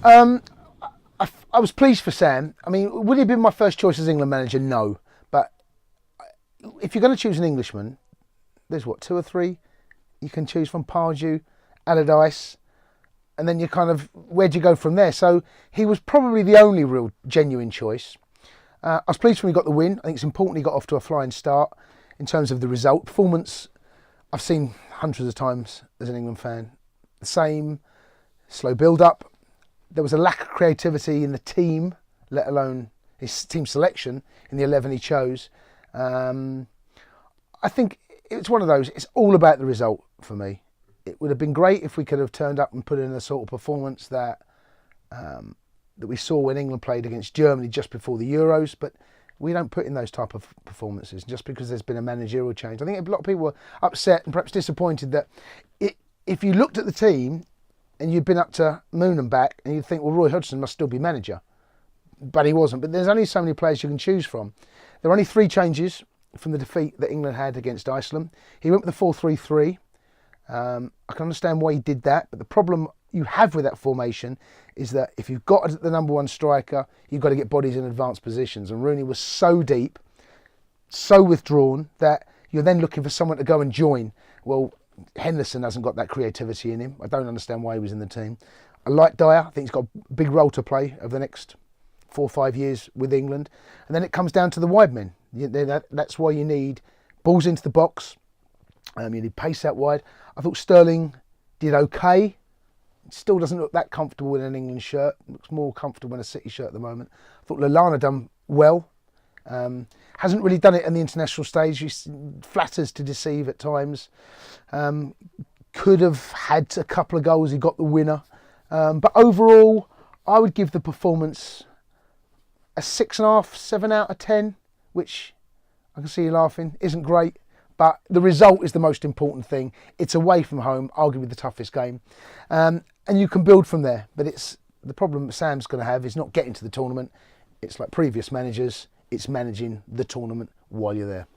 I was pleased for Sam. I mean, would he have been my first choice as England manager? No. But if you're going to choose an Englishman, there's what, 2 or 3 you can choose from: Pardew, Allardyce, and then you kind of, where do you go from there? So he was probably the only real genuine choice. I was pleased when he got the win. I think it's important he got off to a flying start in terms of the result. Performance, I've seen hundreds of times as an England fan. The same slow build-up. There was a lack of creativity in the team, let alone his team selection in the 11 he chose. I think it's one of those, it's all about the result for me. It would have been great if we could have turned up and put in a sort of performance that that we saw when England played against Germany just before the Euros, but we don't put in those type of performances just because there's been a managerial change. I think a lot of people were upset and perhaps disappointed that if you looked at the team and you'd been up to moon and back, and you'd think, well, Roy Hodgson must still be manager. But he wasn't. But there's only so many players you can choose from. There are only 3 changes from the defeat that England had against Iceland. He went with the 4-3-3. I can understand why he did that, but the problem you have with that formation is that if you've got the number 1 striker, you've got to get bodies in advanced positions. And Rooney was so deep, so withdrawn, that you're then looking for someone to go and join. Well, Henderson hasn't got that creativity in him. I don't understand why he was in the team. I like Dyer. I think he's got a big role to play over the next 4 or 5 years with England. And then it comes down to the wide men. That's why you need balls into the box. You need pace out wide. I thought Sterling did okay. Still doesn't look that comfortable in an England shirt. Looks more comfortable in a City shirt at the moment. I thought Lallana done well. Hasn't really done it on the international stage. He flatters to deceive at times. Could have had a couple of goals. He got the winner. But overall, I would give the performance a 6.5, 7 out of 10, which I can see you laughing. Isn't great. But the result is the most important thing. It's away from home, arguably the toughest game. And you can build from there. But it's the problem Sam's going to have is not getting to the tournament. It's like previous managers. It's managing the tournament while you're there.